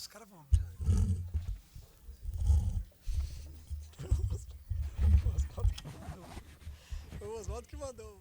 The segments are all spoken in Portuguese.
Os caras vão. Foi o Oswaldo que mandou.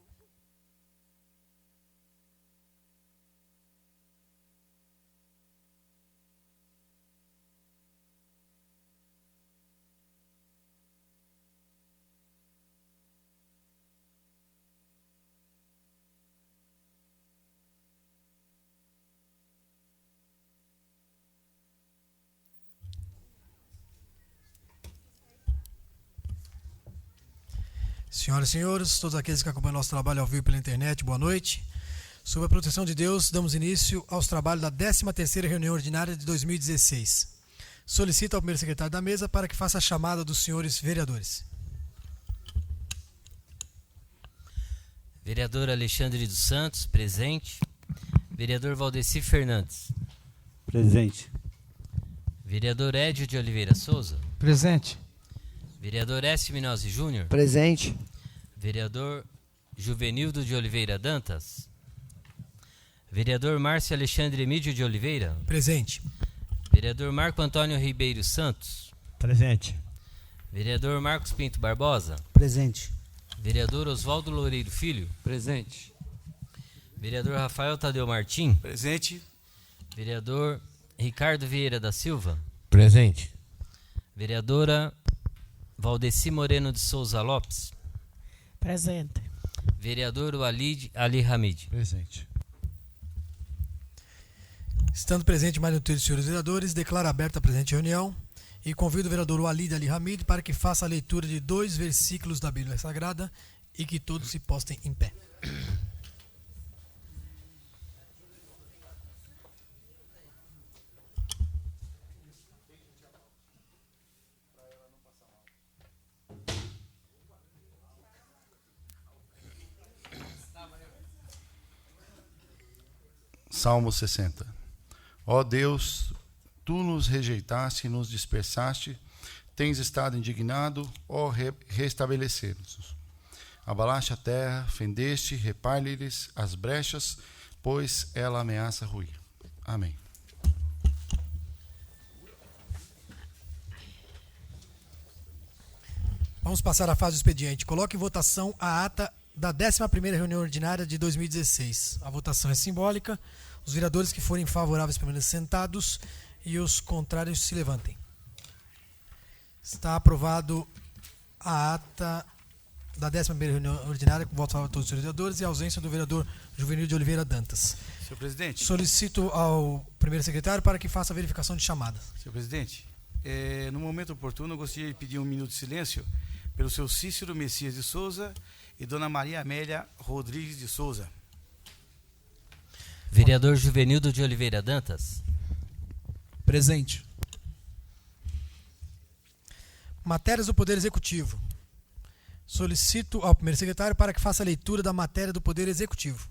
Senhoras e senhores, todos aqueles que acompanham nosso trabalho ao vivo pela internet, boa noite. Sob a proteção de Deus, damos início aos trabalhos da 13ª reunião ordinária de 2016. Solicito ao primeiro secretário da mesa para que faça a chamada dos senhores vereadores. Vereador Alexandre dos Santos, presente. Vereador Valdeci Fernandes. Presente. Vereador Édio de Oliveira Souza. Presente. Vereador S. Minozzi Júnior. Presente. Vereador Juvenildo de Oliveira Dantas. Vereador Márcio Alexandre Emídio de Oliveira. Presente. Vereador Marco Antônio Ribeiro Santos. Presente. Vereador Marcos Pinto Barbosa. Presente. Vereador Oswaldo Loureiro Filho. Presente. Vereador Rafael Tadeu Martim. Presente. Vereador Ricardo Vieira da Silva. Presente. Vereadora Valdeci Moreno de Souza Lopes. Presente. Vereador Walid Ali Hamid. Presente. Estando presente mais um terço de senhores vereadores, declaro aberta a presente reunião e convido o vereador Walid Ali Hamid para que faça a leitura de 2 versículos da Bíblia Sagrada e que todos se postem em pé. Salmo 60. Ó Deus, tu nos rejeitaste e nos dispersaste, tens estado indignado, ó restabelecer-nos. Abalaste a terra, fendeste, repare-lhes as brechas, pois ela ameaça ruir. Amém. Vamos passar à fase do expediente. Coloque em votação a ata da 11ª reunião ordinária de 2016. A votação é simbólica. Os vereadores que forem favoráveis permaneçam sentados e os contrários se levantem. Está aprovado a ata da 11ª reunião ordinária com voto favorável de todos os vereadores e a ausência do vereador Juvenil de Oliveira Dantas. Senhor presidente. Solicito ao primeiro secretário para que faça a verificação de chamada. Senhor presidente, no momento oportuno eu gostaria de pedir 1 minuto de silêncio pelo seu Cícero Messias de Souza e Dona Maria Amélia Rodrigues de Souza. Vereador Juvenildo de Oliveira Dantas. Presente. Matérias do Poder Executivo. Solicito ao primeiro secretário para que faça a leitura da matéria do Poder Executivo.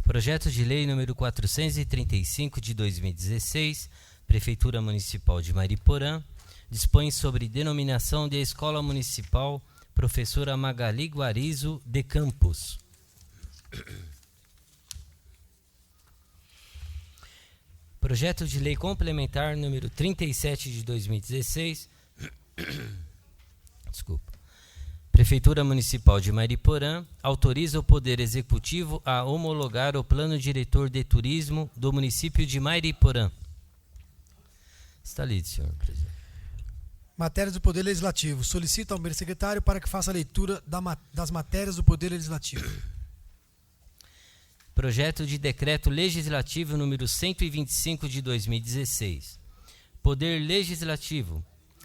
Projeto de Lei número 435 de 2016, Prefeitura Municipal de Mariporã, dispõe sobre denominação de Escola Municipal Professora Magali Guarizo de Campos. Projeto de Lei Complementar número 37 de 2016, Prefeitura Municipal de Mariporã autoriza o Poder Executivo a homologar o Plano Diretor de Turismo do município de Mariporã. Está lido, senhor presidente. Matérias do Poder Legislativo. Solicito ao primeiro secretário para que faça a leitura das matérias do Poder Legislativo. Projeto de Decreto Legislativo número 125 de 2016. Poder Legislativo.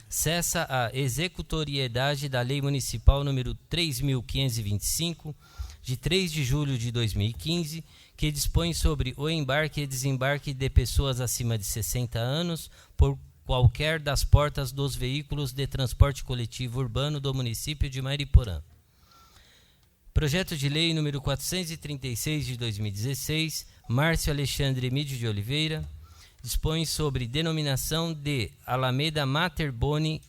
Cessa a executoriedade da Lei Municipal número 3.525, de 3 de julho de 2015, que dispõe sobre o embarque e desembarque de pessoas acima de 60 anos por qualquer das portas dos veículos de transporte coletivo urbano do município de Mariporã. Projeto de Lei número 436 de 2016, Márcio Alexandre Emídio de Oliveira, dispõe sobre denominação de Alameda Mater Boni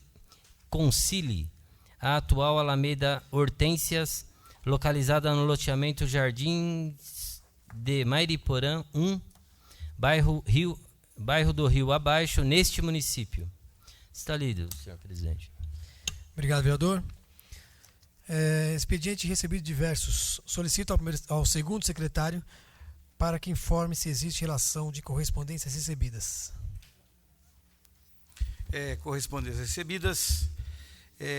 Concili, a atual Alameda Hortências, localizada no loteamento Jardins de Mairiporã 1, bairro do Rio Abaixo, neste município. Está lido, senhor presidente. Obrigado, vereador. Expediente recebido diversos. Solicito ao segundo secretário para que informe se existe relação de correspondências recebidas. Correspondências recebidas.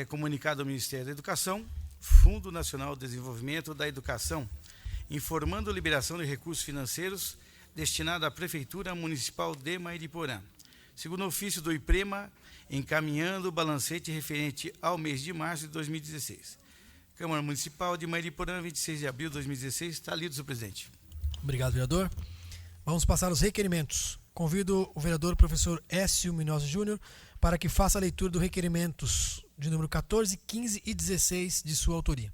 Comunicado ao Ministério da Educação, Fundo Nacional de Desenvolvimento da Educação, informando a liberação de recursos financeiros destinado à Prefeitura Municipal de Mairiporã. Segundo ofício do IPREMA, encaminhando o balancete referente ao mês de março de 2016. Câmara Municipal de Mairiporã, 26 de abril de 2016. Está lido, senhor presidente. Obrigado, vereador. Vamos passar aos requerimentos. Convido o vereador professor Écio Minozzi Júnior para que faça a leitura dos requerimentos de número 14, 15 e 16 de sua autoria.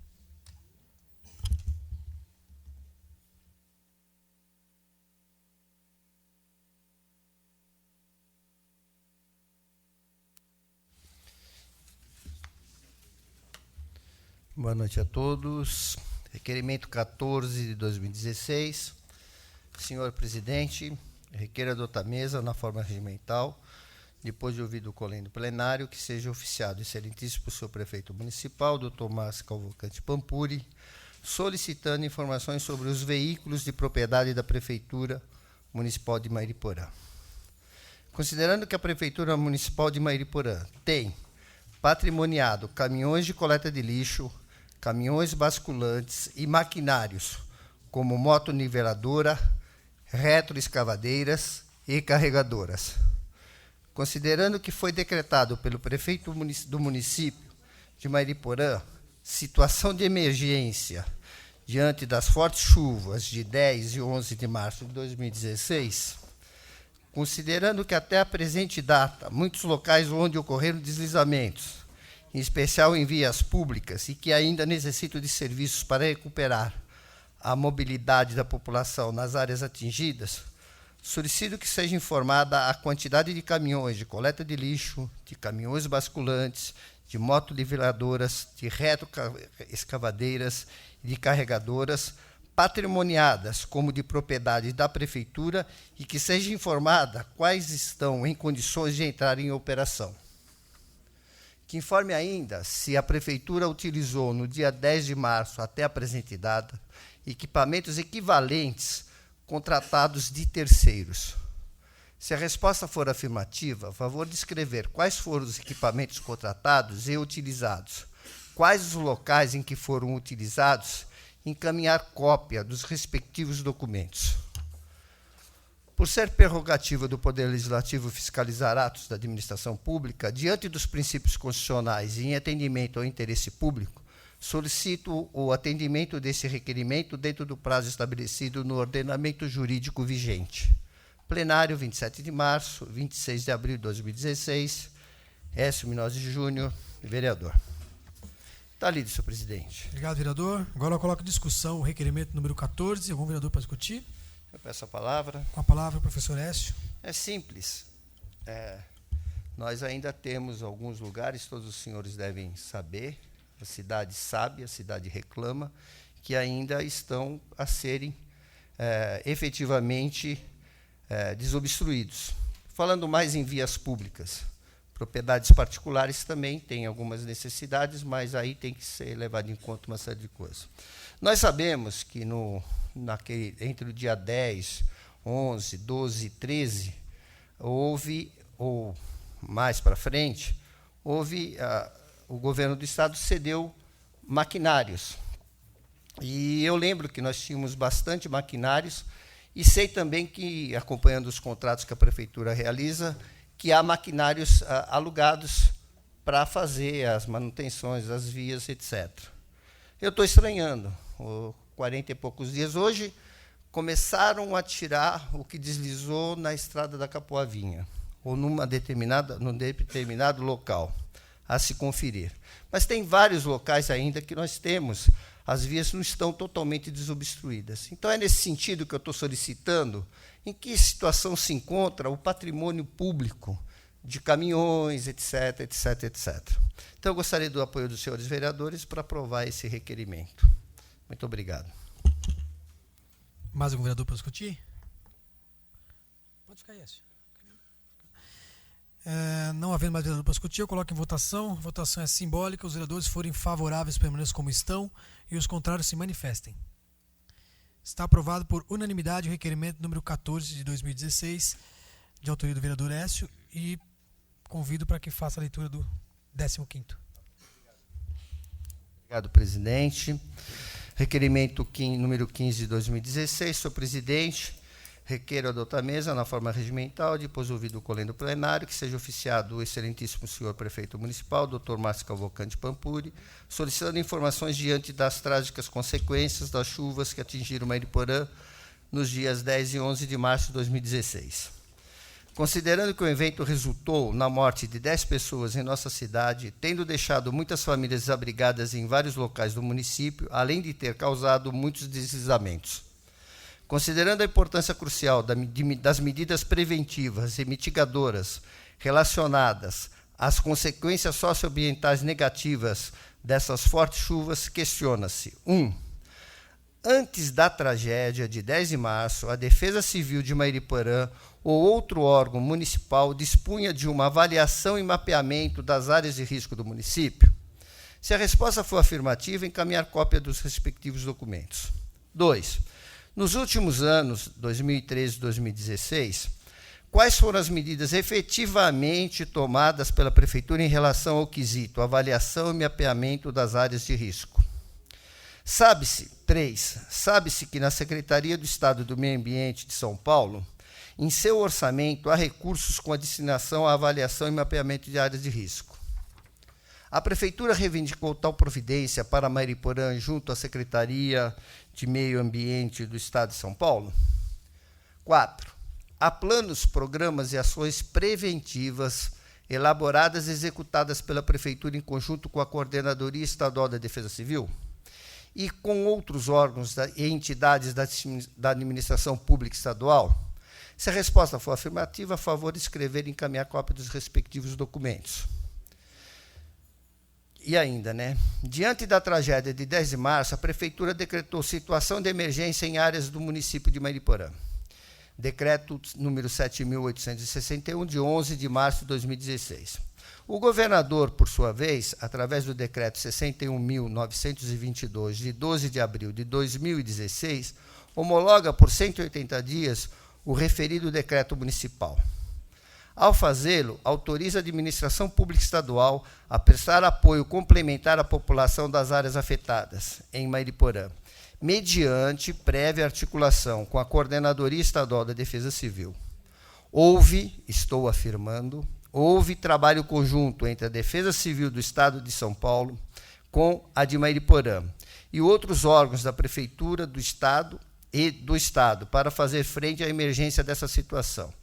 Boa noite a todos. Requerimento 14 de 2016. Senhor presidente, requeiro adotar a mesa na forma regimental, depois de ouvido o colênio plenário, que seja oficiado excelentíssimo por senhor prefeito municipal, Dr. Márcio Cavalcante Pampuri, solicitando informações sobre os veículos de propriedade da Prefeitura Municipal de Mairiporã. Considerando que a Prefeitura Municipal de Mairiporã tem patrimoniado caminhões de coleta de lixo, caminhões basculantes e maquinários, como motoniveladora, retroescavadeiras e carregadoras. Considerando que foi decretado pelo prefeito do município de Mairiporã situação de emergência diante das fortes chuvas de 10 e 11 de março de 2016, considerando que até a presente data, muitos locais onde ocorreram deslizamentos, em especial em vias públicas, e que ainda necessitam de serviços para recuperar a mobilidade da população nas áreas atingidas, solicito que seja informada a quantidade de caminhões de coleta de lixo, de caminhões basculantes, de motoniveladoras, de retroescavadeiras e de carregadoras patrimoniadas como de propriedade da Prefeitura e que seja informada quais estão em condições de entrar em operação. Que informe ainda se a Prefeitura utilizou no dia 10 de março até a presente data equipamentos equivalentes contratados de terceiros. Se a resposta for afirmativa, a favor de descrever quais foram os equipamentos contratados e utilizados, quais os locais em que foram utilizados, encaminhar cópia dos respectivos documentos. Por ser prerrogativa do Poder Legislativo fiscalizar atos da administração pública, diante dos princípios constitucionais e em atendimento ao interesse público, solicito o atendimento desse requerimento dentro do prazo estabelecido no ordenamento jurídico vigente. Plenário, 27 de março, 26 de abril de 2016. Écio Minozzi Júnior, vereador. Está lido, senhor presidente. Obrigado, vereador. Agora eu coloco em discussão o requerimento número 14. Algum vereador para discutir? Eu peço a palavra. Com a palavra, o professor Écio. É simples. Nós ainda temos alguns lugares, todos os senhores devem saber, a cidade sabe, a cidade reclama, que ainda estão a serem efetivamente desobstruídos. Falando mais em vias públicas, propriedades particulares também têm algumas necessidades, mas aí tem que ser levado em conta uma série de coisas. Nós sabemos que entre o dia 10, 11, 12 e 13, houve, ou mais para frente, o governo do Estado cedeu maquinários. E eu lembro que nós tínhamos bastante maquinários, e sei também que, acompanhando os contratos que a Prefeitura realiza, que há maquinários alugados para fazer as manutenções, as vias, etc. Eu estou estranhando. 40 e poucos dias hoje, começaram a tirar o que deslizou na estrada da Capoavinha, ou num determinado local, a se conferir. Mas tem vários locais ainda que nós temos, as vias não estão totalmente desobstruídas. Então, é nesse sentido que eu estou solicitando em que situação se encontra o patrimônio público de caminhões, etc, etc, etc. Então, eu gostaria do apoio dos senhores vereadores para aprovar esse requerimento. Muito obrigado. Mais algum vereador para discutir? Pode ficar aí, Écio. Não havendo mais vereador para discutir, eu coloco em votação. A votação é simbólica. Os vereadores forem favoráveis permaneçam como estão e os contrários se manifestem. Está aprovado por unanimidade o requerimento número 14 de 2016, de autoria do vereador Écio, e convido para que faça a leitura do 15º. Obrigado, presidente. Requerimento número 15 de 2016, senhor presidente, requeiro adotar a mesa na forma regimental, depois ouvido o colendo plenário, que seja oficiado o excelentíssimo senhor prefeito municipal, Dr. Márcio Cavalcante Pampuri, solicitando informações diante das trágicas consequências das chuvas que atingiram Mariporã nos dias 10 e 11 de março de 2016. Considerando que o evento resultou na morte de 10 pessoas em nossa cidade, tendo deixado muitas famílias desabrigadas em vários locais do município, além de ter causado muitos deslizamentos. Considerando a importância crucial das medidas preventivas e mitigadoras relacionadas às consequências socioambientais negativas dessas fortes chuvas, questiona-se: 1. Antes da tragédia de 10 de março, a Defesa Civil de Mariporã ou outro órgão municipal dispunha de uma avaliação e mapeamento das áreas de risco do município? Se a resposta for afirmativa, encaminhar cópia dos respectivos documentos. 2. Nos últimos anos, 2013 e 2016, quais foram as medidas efetivamente tomadas pela Prefeitura em relação ao quesito avaliação e mapeamento das áreas de risco? Sabe-se que na Secretaria do Estado do Meio Ambiente de São Paulo, em seu orçamento, há recursos com a destinação à avaliação e mapeamento de áreas de risco. A Prefeitura reivindicou tal providência para Mariporã junto à Secretaria de Meio Ambiente do Estado de São Paulo? 4. Há planos, programas e ações preventivas elaboradas e executadas pela Prefeitura em conjunto com a Coordenadoria Estadual da Defesa Civil e com outros órgãos e entidades da administração pública estadual? Se a resposta for afirmativa, a favor de escrever e encaminhar cópia dos respectivos documentos. E ainda, diante da tragédia de 10 de março, a Prefeitura decretou situação de emergência em áreas do município de Mariporã. Decreto número 7.861, de 11 de março de 2016. O governador, por sua vez, através do decreto 61.922, de 12 de abril de 2016, homologa por 180 dias o referido decreto municipal. Ao fazê-lo, autoriza a administração pública estadual a prestar apoio complementar à população das áreas afetadas em Mariporã, mediante prévia articulação com a Coordenadoria Estadual da Defesa Civil. Estou afirmando, houve trabalho conjunto entre a Defesa Civil do Estado de São Paulo com a de Mariporã e outros órgãos da Prefeitura do Estado para fazer frente à emergência dessa situação.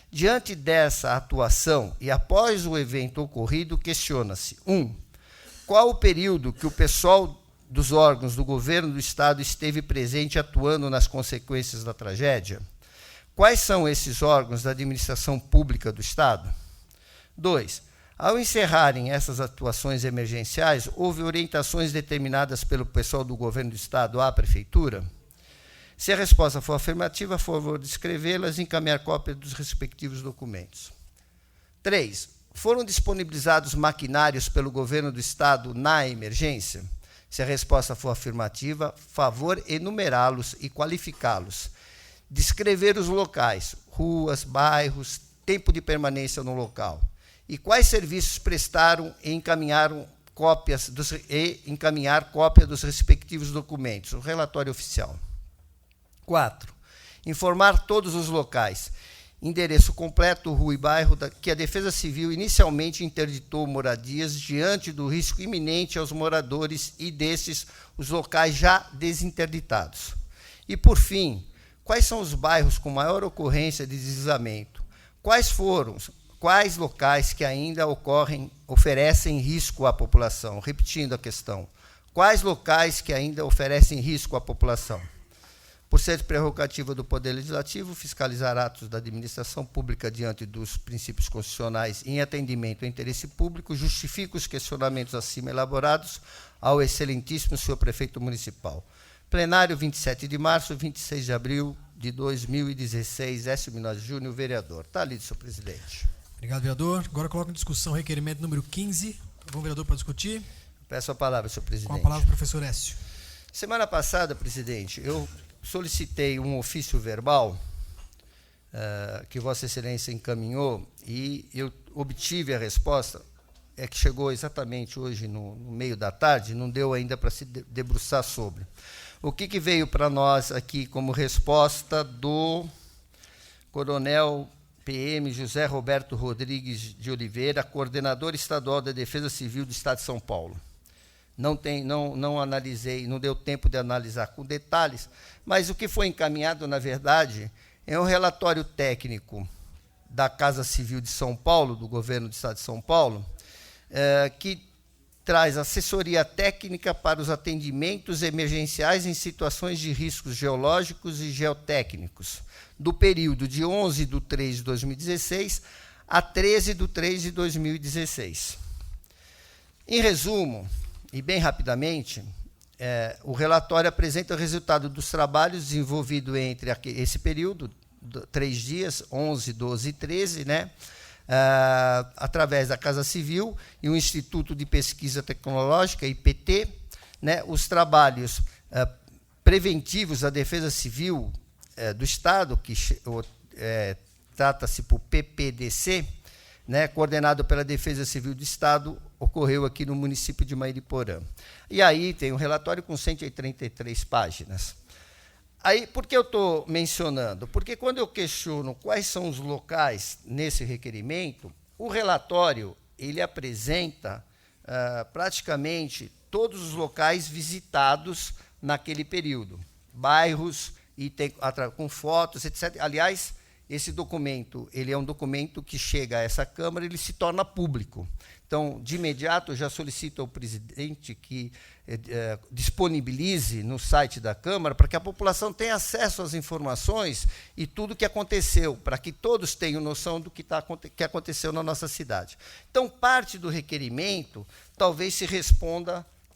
Diante dessa atuação e após o evento ocorrido, questiona-se: 1. Qual o período que o pessoal dos órgãos do governo do Estado esteve presente atuando nas consequências da tragédia? Quais são esses órgãos da administração pública do Estado? 2. Ao encerrarem essas atuações emergenciais, houve orientações determinadas pelo pessoal do governo do Estado à Prefeitura? Se a resposta for afirmativa, a favor de escrevê-las e encaminhar cópia dos respectivos documentos. 3. Foram disponibilizados maquinários pelo governo do Estado na emergência? Se a resposta for afirmativa, favor enumerá-los e qualificá-los. Descrever os locais, ruas, bairros, tempo de permanência no local. E quais serviços prestaram e encaminhar cópia dos respectivos documentos, o relatório oficial. 4. Informar todos os locais, endereço completo, rua e bairro, que a Defesa Civil inicialmente interditou moradias diante do risco iminente aos moradores e desses os locais já desinterditados. E, por fim, quais são os bairros com maior ocorrência de deslizamento? Quais locais que ainda oferecem risco à população? Repetindo a questão. Quais locais que ainda oferecem risco à população? Por ser prerrogativa do Poder Legislativo, fiscalizar atos da administração pública diante dos princípios constitucionais em atendimento ao interesse público, justifica os questionamentos acima elaborados ao excelentíssimo senhor prefeito municipal. Plenário 27 de março, 26 de abril de 2016. Écio Minósio Júnior, vereador. Está lido, senhor presidente. Obrigado, vereador. Agora coloco em discussão o requerimento número 15. Algum vereador para discutir? Peço a palavra, senhor presidente. Com a palavra, professor Écio. Semana passada, presidente, eu solicitei um ofício verbal que Vossa Excelência encaminhou e eu obtive a resposta, que chegou exatamente hoje no meio da tarde, não deu ainda para se debruçar sobre. O que veio para nós aqui como resposta do coronel PM José Roberto Rodrigues de Oliveira, coordenador estadual da Defesa Civil do Estado de São Paulo. Não analisei, não deu tempo de analisar com detalhes, mas o que foi encaminhado, na verdade, é um relatório técnico da Casa Civil de São Paulo, do governo do Estado de São Paulo, que traz assessoria técnica para os atendimentos emergenciais em situações de riscos geológicos e geotécnicos, do período de 11/3 de 2016 a 13/3 de 2016. Em resumo, e bem rapidamente, o relatório apresenta o resultado dos trabalhos desenvolvidos entre esse período, 3 dias, 11, 12 e 13, né? Através da Casa Civil e o Instituto de Pesquisa Tecnológica, IPT, né? Os trabalhos preventivos da Defesa Civil do Estado, que trata-se por PPDC, né? Coordenado pela Defesa Civil do Estado, ocorreu aqui no município de Mariporã. E aí tem um relatório com 133 páginas. Aí, por que eu estou mencionando? Porque quando eu questiono quais são os locais nesse requerimento, o relatório ele apresenta praticamente todos os locais visitados naquele período, bairros, e tem, com fotos, etc. Aliás, esse documento ele é um documento que chega a essa Câmara e ele se torna público. Então, de imediato, eu já solicito ao presidente que disponibilize no site da Câmara para que a população tenha acesso às informações e tudo o que aconteceu, para que todos tenham noção do que aconteceu na nossa cidade. Então, parte do requerimento talvez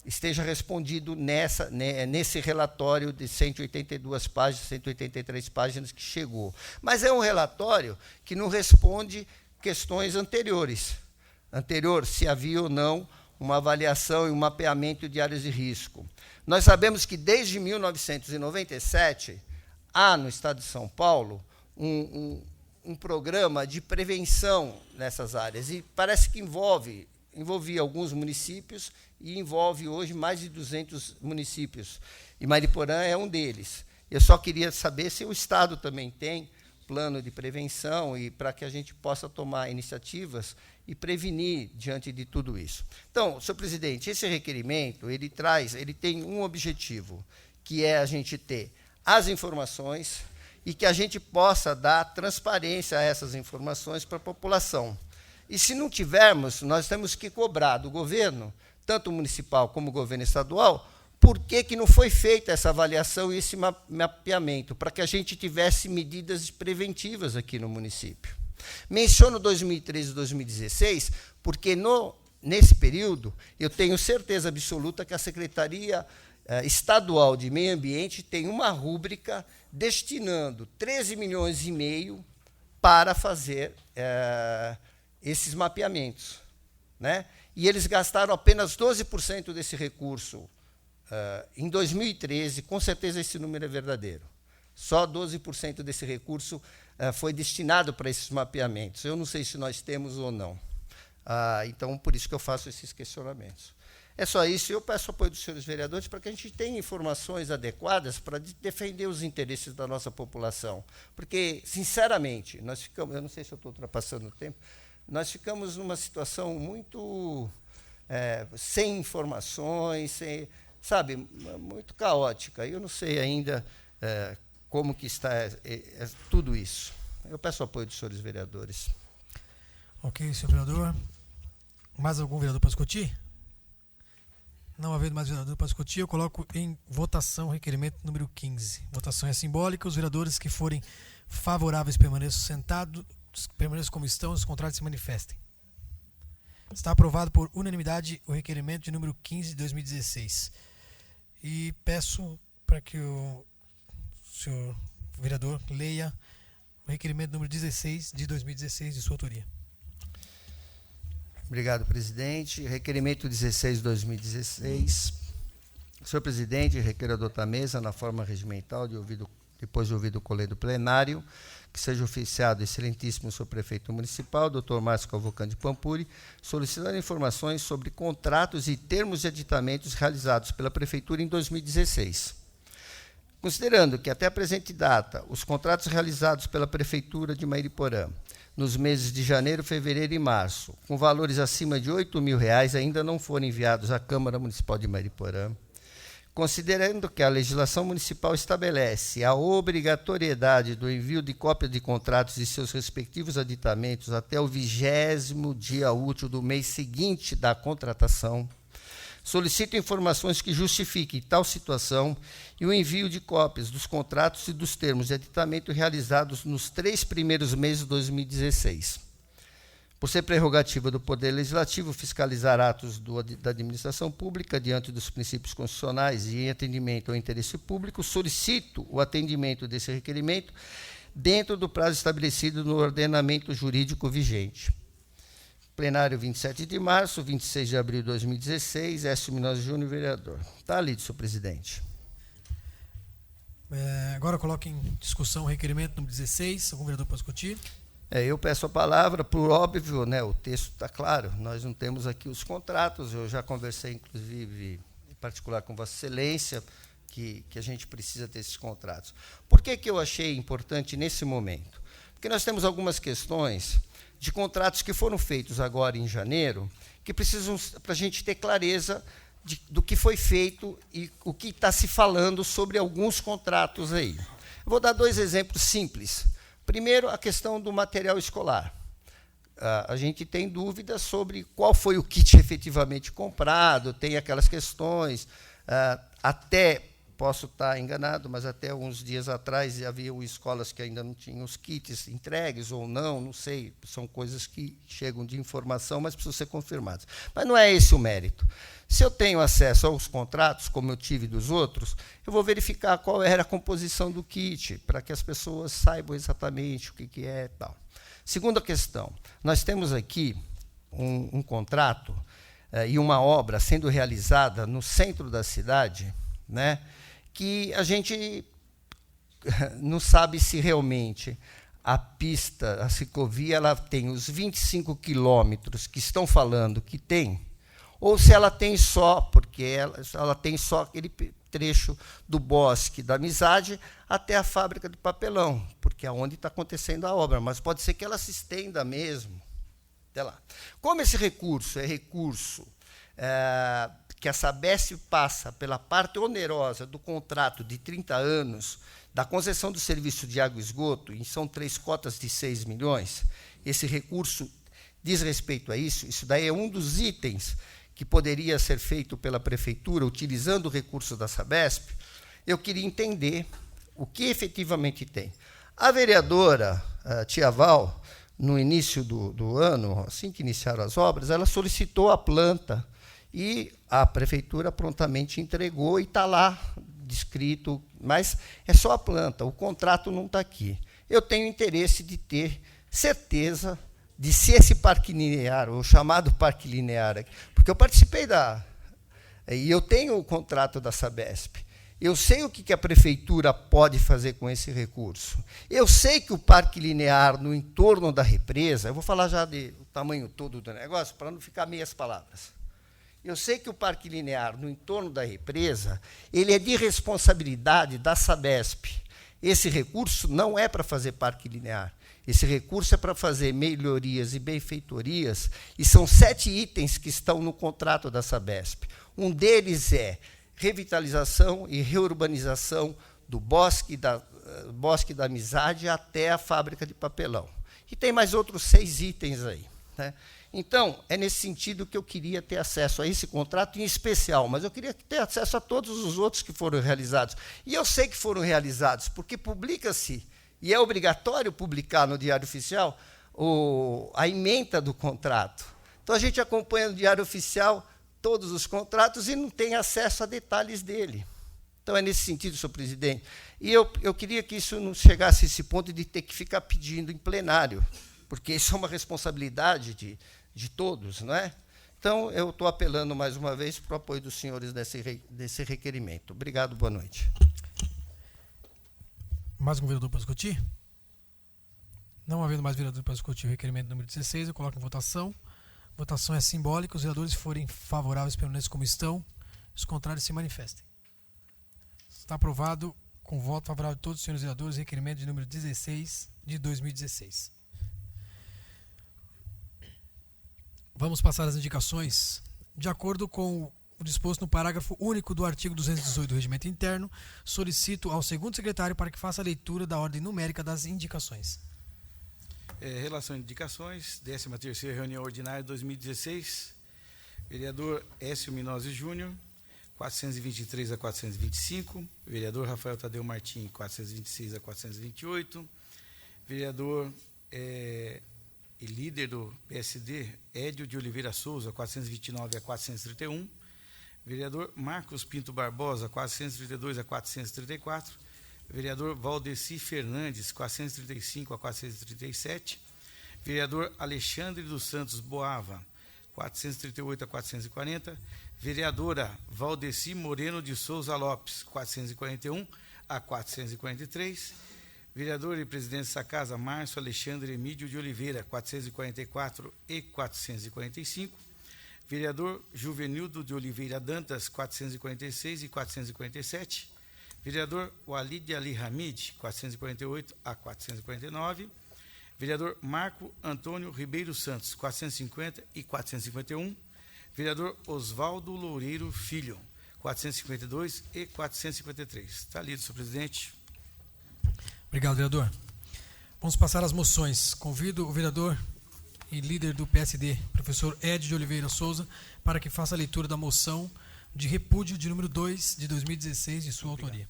esteja respondido nesse relatório de 182 páginas, 183 páginas que chegou. Mas é um relatório que não responde questões anteriores. Se havia ou não uma avaliação e um mapeamento de áreas de risco. Nós sabemos que, desde 1997, há no Estado de São Paulo um programa de prevenção nessas áreas, e parece que envolvia alguns municípios e envolve hoje mais de 200 municípios. E Mariporã é um deles. Eu só queria saber se o Estado também tem plano de prevenção e para que a gente possa tomar iniciativas e prevenir diante de tudo isso. Então, senhor presidente, esse requerimento, ele tem um objetivo, que é a gente ter as informações e que a gente possa dar transparência a essas informações para a população. E se não tivermos, nós temos que cobrar do governo, tanto municipal como o governo estadual, por que não foi feita essa avaliação e esse mapeamento, para que a gente tivesse medidas preventivas aqui no município. Menciono 2013 e 2016, porque nesse período eu tenho certeza absoluta que a Secretaria Estadual de Meio Ambiente tem uma rúbrica destinando 13,5 milhões para fazer esses mapeamentos, né? E eles gastaram apenas 12% desse recurso em 2013, com certeza esse número é verdadeiro. Só 12% desse recurso foi destinado para esses mapeamentos. Eu não sei se nós temos ou não. Então, por isso que eu faço esses questionamentos. É só isso. Eu peço apoio dos senhores vereadores para que a gente tenha informações adequadas para defender os interesses da nossa população. Porque, sinceramente, nós ficamos... Eu não sei se eu estou ultrapassando o tempo. Nós ficamos numa situação muito sem informações, sabe, muito caótica. Eu não sei ainda como que está tudo isso. Eu peço apoio dos senhores vereadores. Ok, senhor vereador. Mais algum vereador para discutir? Não havendo mais vereador para discutir, eu coloco em votação o requerimento número 15. Votação é simbólica. Os vereadores que forem favoráveis permaneçam sentados, permaneçam como estão, os contrários se manifestem. Está aprovado por unanimidade o requerimento de número 15 de 2016. E peço para que o senhor vereador leia o requerimento número 16 de 2016 de sua autoria. Obrigado, presidente. Requerimento 16 de 2016. Senhor presidente, requeiro adotar a mesa na forma regimental, depois de ouvido o colégio plenário, que seja oficiado excelentíssimo senhor prefeito municipal, Dr. Márcio Cavalcante Pampuri, solicitando informações sobre contratos e termos de aditamentos realizados pela prefeitura em 2016. Considerando que até a presente data, os contratos realizados pela prefeitura de Mairiporã, nos meses de janeiro, fevereiro e março, com valores acima de R$ 8.000, ainda não foram enviados à Câmara Municipal de Mairiporã. Considerando que a legislação municipal estabelece a obrigatoriedade do envio de cópia de contratos e seus respectivos aditamentos até o 20º dia útil do mês seguinte da contratação, solicito informações que justifiquem tal situação e o envio de cópias dos contratos e dos termos de aditamento realizados nos 3 primeiros meses de 2016. Por ser prerrogativa do Poder Legislativo fiscalizar atos da administração pública diante dos princípios constitucionais e em atendimento ao interesse público, solicito o atendimento desse requerimento dentro do prazo estabelecido no ordenamento jurídico vigente. Plenário 27 de março, 26 de abril de 2016, Écio Minosa Júnior, vereador. Está lido, senhor presidente. Agora coloque em discussão o requerimento número 16. Algum vereador pode discutir? Eu peço a palavra, por óbvio, né, o texto está claro, nós não temos aqui os contratos, eu já conversei, inclusive, em particular com Vossa Excelência, que a gente precisa ter esses contratos. Por que eu achei importante nesse momento? Porque nós temos algumas questões de contratos que foram feitos agora em janeiro, que precisam, para a gente ter clareza do que foi feito e o que está se falando sobre alguns contratos aí. Eu vou dar 2 exemplos simples. Primeiro, a questão do material escolar. A gente tem dúvidas sobre qual foi o kit efetivamente comprado, tem aquelas questões, até, posso estar enganado, mas até uns dias atrás havia escolas que ainda não tinham os kits entregues ou não sei, são coisas que chegam de informação, mas precisam ser confirmadas. Mas não é esse o mérito. Se eu tenho acesso aos contratos, como eu tive dos outros, eu vou verificar qual era a composição do kit, para que as pessoas saibam exatamente o que é e tal. Segunda questão, nós temos aqui um contrato e uma obra sendo realizada no centro da cidade, né, que a gente não sabe se realmente a pista, a ciclovia, ela tem os 25 quilômetros que estão falando que tem, ou se ela tem só, porque ela tem só aquele trecho do Bosque da Amizade até a fábrica de papelão, porque é onde está acontecendo a obra, mas pode ser que ela se estenda mesmo até lá. Como esse recurso é recurso que a Sabesp passa pela parte onerosa do contrato de 30 anos da concessão do serviço de água e esgoto, e são 3 cotas de 6 milhões, esse recurso diz respeito a isso, isso daí é um dos itens que poderia ser feito pela prefeitura, utilizando o recurso da Sabesp. Eu queria entender o que efetivamente tem. A vereadora Tia Val, no início do ano, assim que iniciaram as obras, ela solicitou a planta e a prefeitura prontamente entregou e está lá descrito, mas é só a planta, o contrato não está aqui. Eu tenho interesse de ter certeza de se esse parque linear, o chamado parque linear, porque eu participei e eu tenho o contrato da Sabesp, eu sei o que a prefeitura pode fazer com esse recurso. Eu sei que o parque linear no entorno da represa, eu vou falar já do tamanho todo do negócio, para não ficar meias palavras. Eu sei que o parque linear no entorno da represa, ele é de responsabilidade da Sabesp. Esse recurso não é para fazer parque linear. Esse recurso é para fazer melhorias e benfeitorias, e são 7 itens que estão no contrato da Sabesp. Um deles é revitalização e reurbanização do Bosque da Amizade até a fábrica de papelão. E tem mais outros 6 itens aí, né? Então, é nesse sentido que eu queria ter acesso a esse contrato em especial, mas eu queria ter acesso a todos os outros que foram realizados. E eu sei que foram realizados, porque publica-se, e é obrigatório publicar no Diário Oficial, a ementa do contrato. Então, a gente acompanha no Diário Oficial todos os contratos e não tem acesso a detalhes dele. Então, é nesse sentido, senhor presidente. E eu queria que isso não chegasse a esse ponto de ter que ficar pedindo em plenário, porque isso é uma responsabilidade de todos, não é? Então, eu estou apelando mais uma vez para o apoio dos senhores desse requerimento. Obrigado, boa noite. Mais um vereador para discutir? Não havendo mais vereador para discutir o requerimento número 16, eu coloco em votação. Votação é simbólica. Os vereadores que forem favoráveis permaneçam como estão. Os contrários se manifestem. Está aprovado com voto favorável de todos os senhores vereadores o requerimento de número 16 de 2016. Vamos passar as indicações. De acordo com o disposto no parágrafo único do artigo 218 do Regimento Interno, solicito ao segundo secretário para que faça a leitura da ordem numérica das indicações. Relação de indicações, 13ª reunião ordinária de 2016. Vereador Écio Minozzi Júnior, 423 a 425. Vereador Rafael Tadeu Martins, 426 a 428. Vereador e líder do PSD, Édio de Oliveira Souza, 429 a 431. Vereador Marcos Pinto Barbosa, 432 a 434. Vereador Valdeci Fernandes, 435 a 437. Vereador Alexandre dos Santos Boava, 438 a 440. Vereadora Valdeci Moreno de Souza Lopes, 441 a 443. Vereador e presidente dessa casa, Márcio Alexandre Emídio de Oliveira, 444 e 445. Vereador Juvenildo de Oliveira Dantas, 446 e 447. Vereador Walid Ali Hamid, 448 a 449. Vereador Marco Antônio Ribeiro Santos, 450 e 451. Vereador Oswaldo Loureiro Filho, 452 e 453. Está lido, senhor presidente. Obrigado, vereador. Vamos passar as moções. Convido o vereador e líder do PSD, professor Ed de Oliveira Souza, para que faça a leitura da moção de repúdio de número 2 de 2016, de sua autoria.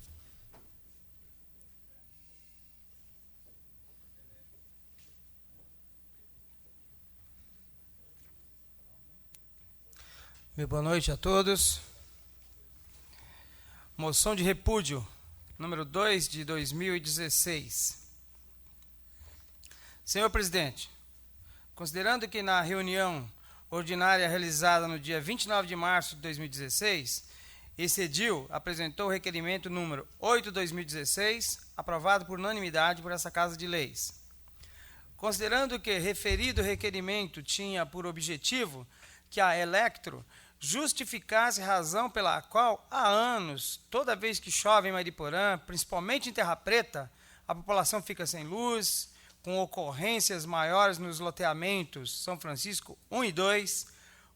Boa noite a todos. Moção de repúdio, número 2 de 2016. Senhor presidente, considerando que na reunião ordinária realizada no dia 29 de março de 2016, esse edil apresentou o requerimento número 8 de 2016, aprovado por unanimidade por essa Casa de Leis. Considerando que referido requerimento tinha por objetivo que a Electro justificasse razão pela qual há anos, toda vez que chove em Mariporã, principalmente em Terra Preta, a população fica sem luz, com ocorrências maiores nos loteamentos São Francisco 1 e 2,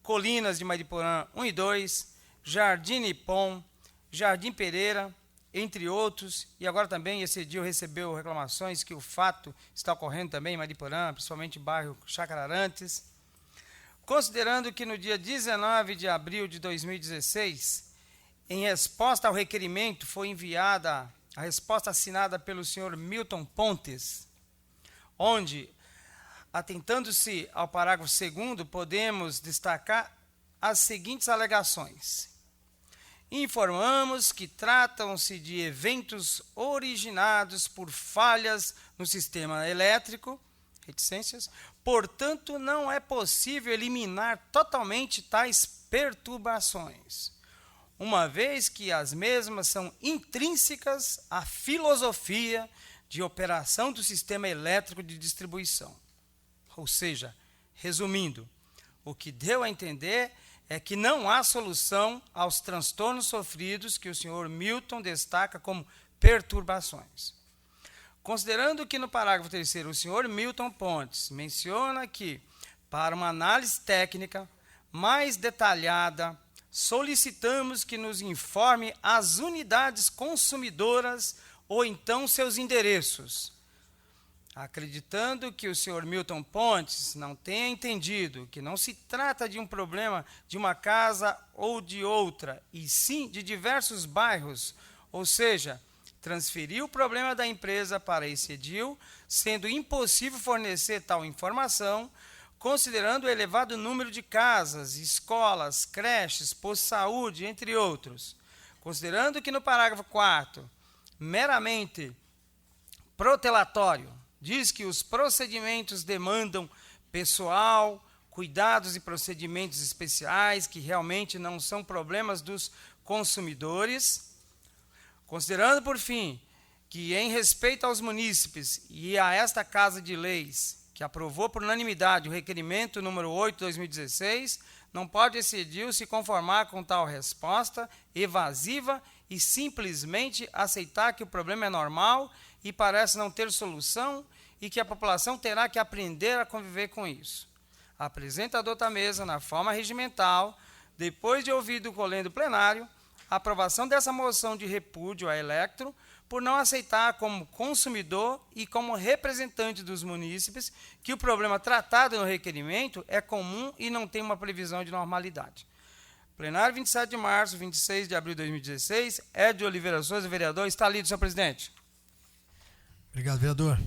Colinas de Mariporã 1 e 2, Jardim Nippon, Jardim Pereira, entre outros, e agora também esse edil recebeu reclamações que o fato está ocorrendo também em Mariporã, principalmente no bairro Chacararantes. Considerando que no dia 19 de abril de 2016, em resposta ao requerimento, foi enviada a resposta assinada pelo senhor Milton Pontes, onde, atentando-se ao parágrafo 2º, podemos destacar as seguintes alegações. Informamos que tratam-se de eventos originados por falhas no sistema elétrico, reticências, portanto, não é possível eliminar totalmente tais perturbações, uma vez que as mesmas são intrínsecas à filosofia de operação do sistema elétrico de distribuição. Ou seja, resumindo, o que deu a entender é que não há solução aos transtornos sofridos que o senhor Milton destaca como perturbações. Considerando que no parágrafo 3º o senhor Milton Pontes menciona que, para uma análise técnica mais detalhada, solicitamos que nos informe as unidades consumidoras ou então seus endereços. Acreditando que o senhor Milton Pontes não tenha entendido que não se trata de um problema de uma casa ou de outra, e sim de diversos bairros, ou seja, transferiu o problema da empresa para esse edil, sendo impossível fornecer tal informação, considerando o elevado número de casas, escolas, creches, postos de saúde, entre outros. considerando que no parágrafo 4º, meramente protelatório, diz que os procedimentos demandam pessoal, cuidados e procedimentos especiais, que realmente não são problemas dos consumidores, considerando, por fim, que em respeito aos munícipes e a esta Casa de Leis, que aprovou por unanimidade o requerimento número 8 de 2016, não pode esse edil se conformar com tal resposta evasiva e simplesmente aceitar que o problema é normal e parece não ter solução e que a população terá que aprender a conviver com isso. Apresenta a dota mesa na forma regimental, depois de ouvido o colendo plenário, a aprovação dessa moção de repúdio à Electro, por não aceitar como consumidor e como representante dos munícipes que o problema tratado no requerimento é comum e não tem uma previsão de normalidade. Plenário 27 de março, 26 de abril de 2016, Edio Oliveira Souza, vereador. Está lido, senhor presidente. Obrigado, vereador.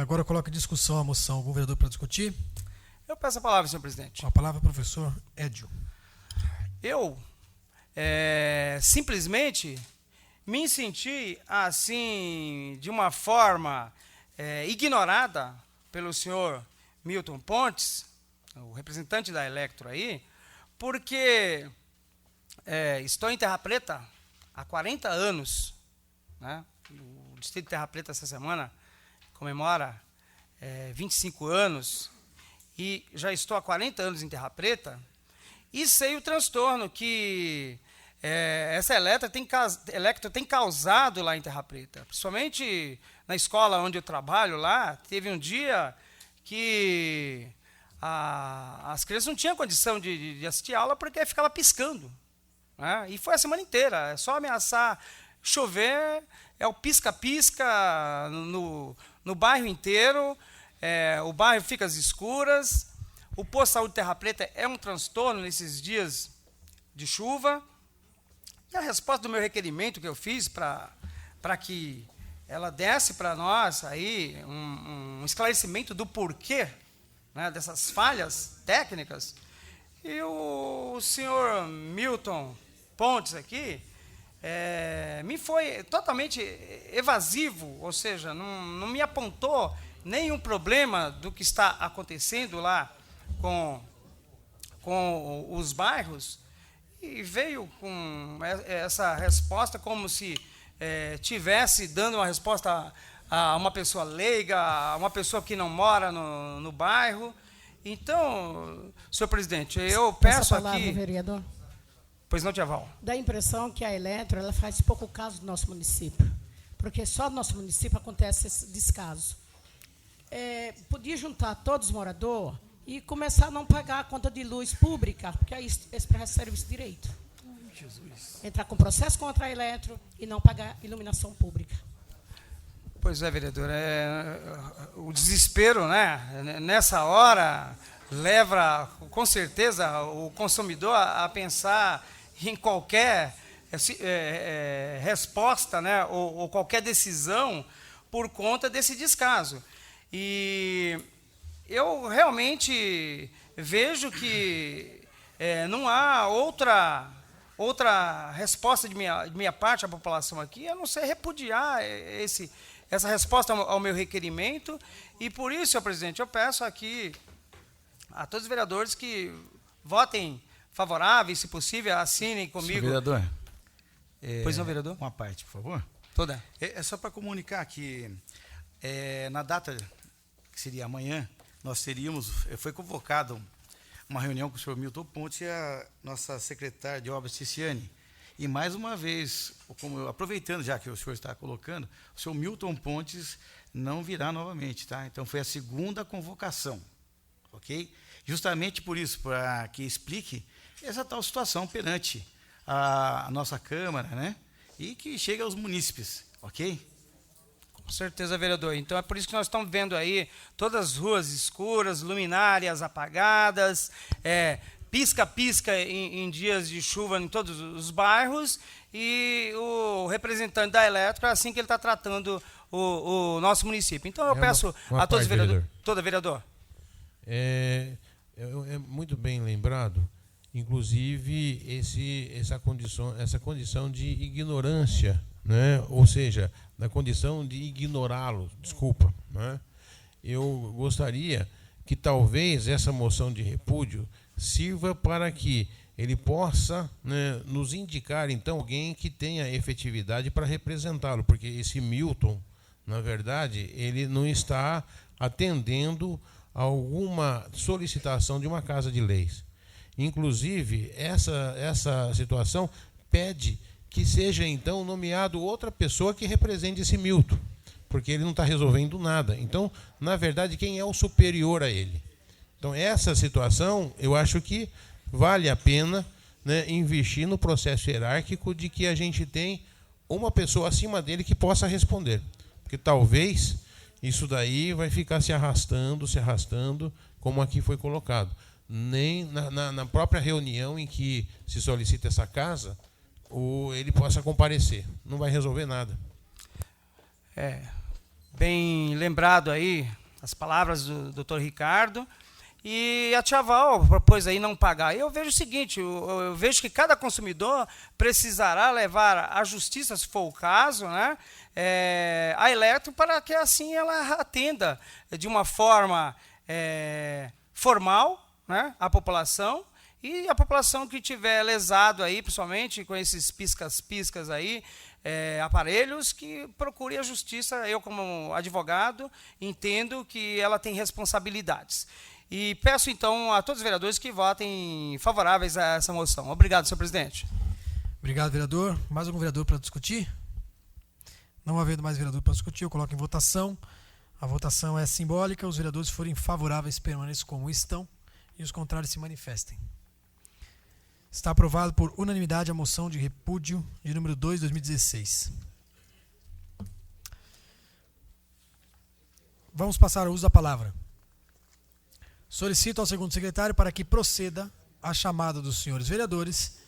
Agora eu coloco em discussão a moção. Algum vereador para discutir? Eu peço a palavra, senhor presidente. Com a palavra, professor Edio. Eu simplesmente me senti, assim, de uma forma ignorada pelo senhor Milton Pontes, o representante da Electro aí, porque estou em Terra Preta há 40 anos, né? O distrito de Terra Preta essa semana comemora 25 anos e já estou há 40 anos em Terra Preta e sei o transtorno que essa Electro tem causado lá em Terra Preta. Principalmente na escola onde eu trabalho lá, teve um dia que as crianças não tinham condição de assistir aula porque ficava piscando, né? E foi a semana inteira, é só ameaçar chover, é o pisca-pisca no bairro inteiro, o bairro fica às escuras, o posto de saúde de Terra Preta é um transtorno nesses dias de chuva. E a resposta do meu requerimento que eu fiz para que ela desse para nós aí um esclarecimento do porquê, né, dessas falhas técnicas, e o senhor Milton Pontes aqui me foi totalmente evasivo, ou seja, não me apontou nenhum problema do que está acontecendo lá com os bairros, e veio com essa resposta como se tivesse dando uma resposta a uma pessoa leiga, a uma pessoa que não mora no bairro. Então, senhor presidente, eu peço aqui... vereador. Pois não, tia Val. Dá a impressão que a Electro ela faz pouco caso do nosso município, porque só no nosso município acontece esse descaso. Podia juntar todos os moradores e começar a não pagar a conta de luz pública, porque aí eles recebem esse direito. Jesus. Entrar com processo contra a Electro e não pagar iluminação pública. Pois é, vereador. O desespero, né, nessa hora, leva, com certeza, o consumidor a pensar em qualquer resposta, né, ou qualquer decisão por conta desse descaso. E eu realmente vejo que não há outra resposta de minha parte à população aqui, a não ser repudiar essa resposta ao meu requerimento. E por isso, senhor presidente, eu peço aqui a todos os vereadores que votem favoráveis, se possível, assinem comigo. Senhor vereador. Pois não, vereador? Uma parte, por favor. Toda. É só para comunicar que na data que seria amanhã, foi convocado uma reunião com o senhor Milton Pontes e a nossa secretária de obras, Ticiane. E mais uma vez, aproveitando já que o senhor está colocando, o senhor Milton Pontes não virá novamente, tá? Então foi a segunda convocação, ok? Justamente por isso, para que explique essa tal situação perante a nossa Câmara, né? E que chegue aos munícipes, ok? Com certeza, vereador. Então é por isso que nós estamos vendo aí todas as ruas escuras, luminárias apagadas, pisca-pisca em dias de chuva em todos os bairros, e o representante da Electro, é assim que ele está tratando o nosso município. Então eu peço a todos os vereadores... Vereador. É muito bem lembrado inclusive essa condição de ignorância, né? Ou seja, da condição de ignorá-lo, desculpa, né? Eu gostaria que talvez essa moção de repúdio sirva para que ele possa, né, nos indicar, então, alguém que tenha efetividade para representá-lo, porque esse Milton, na verdade, ele não está atendendo a alguma solicitação de uma casa de leis. Inclusive, essa situação pede que seja, então, nomeado outra pessoa que represente esse Milton, porque ele não está resolvendo nada. Então, na verdade, quem é o superior a ele? Então, essa situação, eu acho que vale a pena, né, investir no processo hierárquico de que a gente tem uma pessoa acima dele que possa responder. Porque talvez isso daí vai ficar se arrastando, como aqui foi colocado. Nem na própria reunião em que se solicita essa casa, ele possa comparecer. Não vai resolver nada. Bem lembrado aí as palavras do Dr. Ricardo. E a Tia Val propôs aí não pagar. Eu vejo o seguinte, eu vejo que cada consumidor precisará levar à justiça, se for o caso, né, a Eletro, para que assim ela atenda de uma forma formal, né, a população, e a população que tiver lesado aí, principalmente com esses piscas aí, aparelhos, que procure a justiça. Eu, como advogado, entendo que ela tem responsabilidades. E peço, então, a todos os vereadores que votem favoráveis a essa moção. Obrigado, senhor presidente. Obrigado, vereador. Mais algum vereador para discutir? Não havendo mais vereador para discutir, eu coloco em votação. A votação é simbólica. Os vereadores que forem favoráveis permaneçam como estão e os contrários se manifestem. Está aprovado por unanimidade a moção de repúdio de número 2, 2016. Vamos passar ao uso da palavra. Solicito ao segundo secretário para que proceda à chamada dos senhores vereadores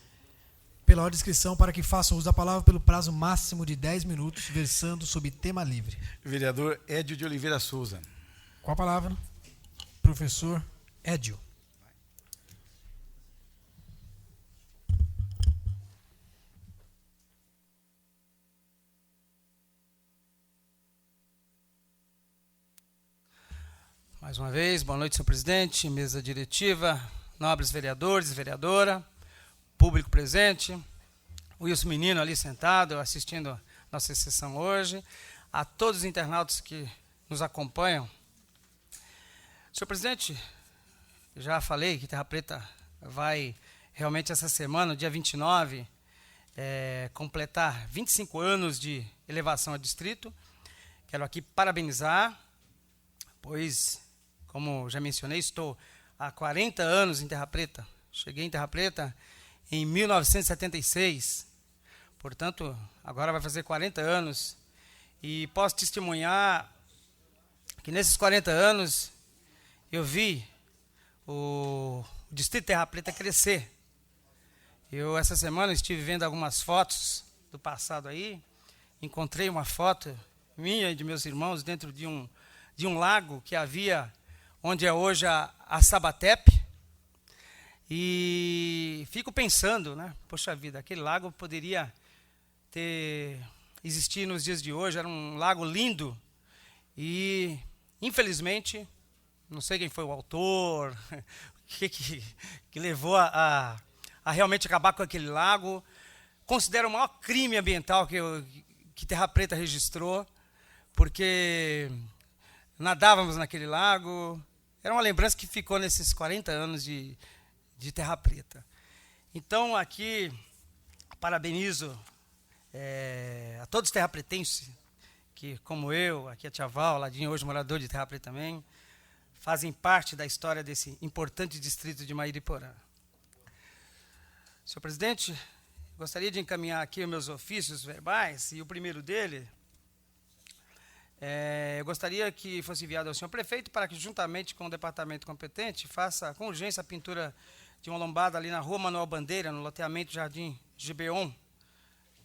pela ordem de inscrição para que façam uso da palavra pelo prazo máximo de 10 minutos, versando sob tema livre. Vereador Édio de Oliveira Souza. Com a palavra, professor Édio. Mais uma vez, boa noite, senhor presidente, mesa diretiva, nobres vereadores e vereadora, público presente, o Wilson Menino ali sentado, assistindo a nossa sessão hoje, a todos os internautas que nos acompanham. Senhor presidente, já falei que Terra Preta vai realmente essa semana, dia 29, completar 25 anos de elevação a distrito. Quero aqui parabenizar, pois, como já mencionei, estou há 40 anos em Terra Preta. Cheguei em Terra Preta em 1976. Portanto, agora vai fazer 40 anos. E posso testemunhar que nesses 40 anos eu vi o distrito Terra Preta crescer. Eu, essa semana, estive vendo algumas fotos do passado aí. Encontrei uma foto minha e de meus irmãos dentro de um lago que havia onde é hoje a Sabatep, e fico pensando, né, poxa vida, aquele lago poderia existir nos dias de hoje, era um lago lindo, e infelizmente, não sei quem foi o autor, que levou a realmente acabar com aquele lago. Considero o maior crime ambiental que Terra Preta registrou, porque nadávamos naquele lago. Era uma lembrança que ficou nesses 40 anos de Terra Preta. Então, aqui, parabenizo a todos os terrapretenses, que, como eu, aqui a Tia Val, Ladinho, hoje morador de Terra Preta também, fazem parte da história desse importante distrito de Mairiporã. Senhor presidente, gostaria de encaminhar aqui os meus ofícios verbais, e o primeiro dele... eu gostaria que fosse enviado ao senhor prefeito para que, juntamente com o departamento competente, faça com urgência a pintura de uma lombada ali na rua Manuel Bandeira, no loteamento Jardim Gibeon,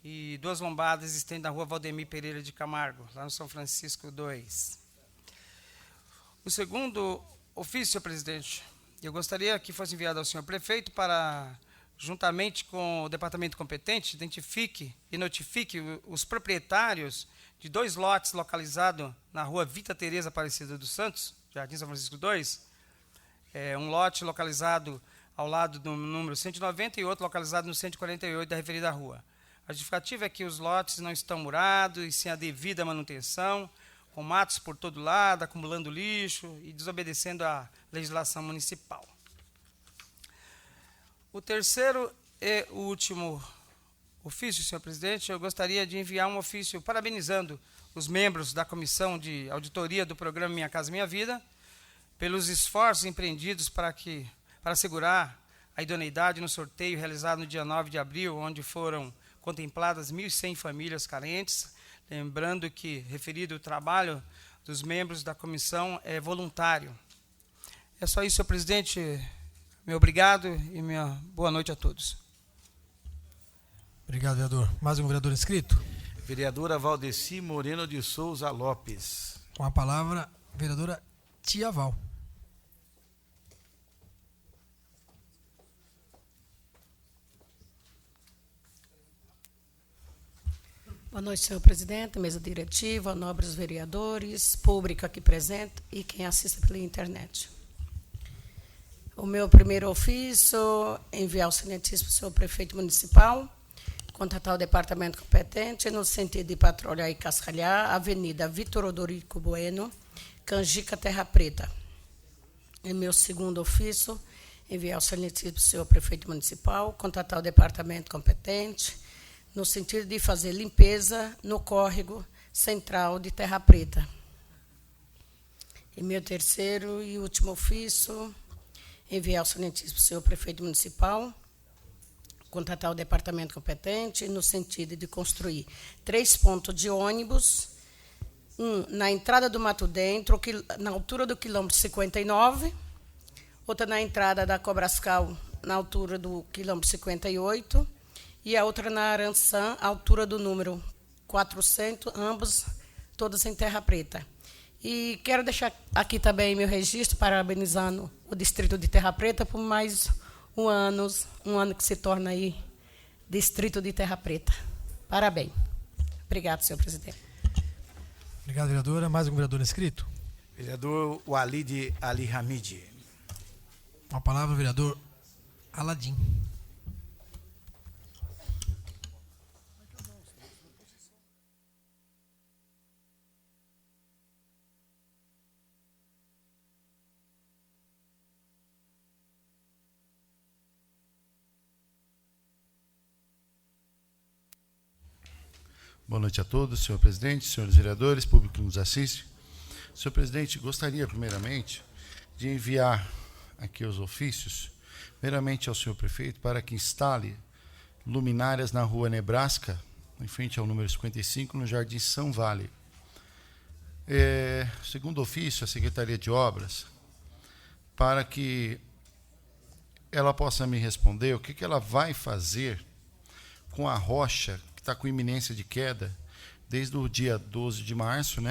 e 2 lombadas existentes na rua Valdemir Pereira de Camargo, lá no São Francisco 2. O segundo ofício, senhor presidente, eu gostaria que fosse enviado ao senhor prefeito para, juntamente com o departamento competente, identifique e notifique os proprietários de 2 lotes localizados na rua Vita Tereza Aparecida dos Santos, Jardim São Francisco 2, um lote localizado ao lado do número 190 e outro localizado no 148 da referida rua. A justificativa é que os lotes não estão murados e sem a devida manutenção, com matos por todo lado, acumulando lixo e desobedecendo à legislação municipal. O terceiro e último ofício, senhor presidente, eu gostaria de enviar um ofício parabenizando os membros da Comissão de Auditoria do Programa Minha Casa Minha Vida pelos esforços empreendidos para assegurar a idoneidade no sorteio realizado no dia 9 de abril, onde foram contempladas 1.100 famílias carentes, lembrando que referido trabalho dos membros da comissão é voluntário. É só isso, senhor presidente. Meu obrigado e minha boa noite a todos. Obrigado, vereador. Mais um vereador inscrito? Vereadora Valdeci Moreno de Souza Lopes. Com a palavra, vereadora Tia Val. Boa noite, senhor presidente, mesa diretiva, nobres vereadores, público aqui presente e quem assiste pela internet. O meu primeiro ofício é enviar ao excelentíssimo senhor prefeito municipal, contatar o departamento competente no sentido de patrulhar e cascalhar a Avenida Vitor Odorico Bueno, Canjica, Terra Preta. E meu segundo ofício, enviar ao excelentíssimo senhor prefeito municipal, contatar o departamento competente no sentido de fazer limpeza no córrego central de Terra Preta. E meu terceiro e último ofício, enviar ao excelentíssimo senhor prefeito municipal, contatar o departamento competente no sentido de construir 3 pontos de ônibus, um na entrada do Mato Dentro, na altura do quilômetro 59, outra na entrada da Cobrascal, na altura do quilômetro 58, e a outra na Arançã, à altura do número 400, ambos todas em Terra Preta. E quero deixar aqui também meu registro, parabenizando o distrito de Terra Preta por mais um ano que se torna aí distrito de Terra Preta. Parabéns. Obrigado, senhor presidente. Obrigado, vereadora. Mais um vereador inscrito? Vereador Walid Ali Hamid. Com a palavra, vereador Aladim. Boa noite a todos, senhor presidente, senhores vereadores, público que nos assiste. Senhor presidente, gostaria primeiramente de enviar aqui os ofícios, primeiramente ao senhor prefeito, para que instale luminárias na rua Nebraska, em frente ao número 55, no Jardim São Vale. Segundo ofício, a Secretaria de Obras, para que ela possa me responder o que ela vai fazer com a rocha que está com iminência de queda desde o dia 12 de março,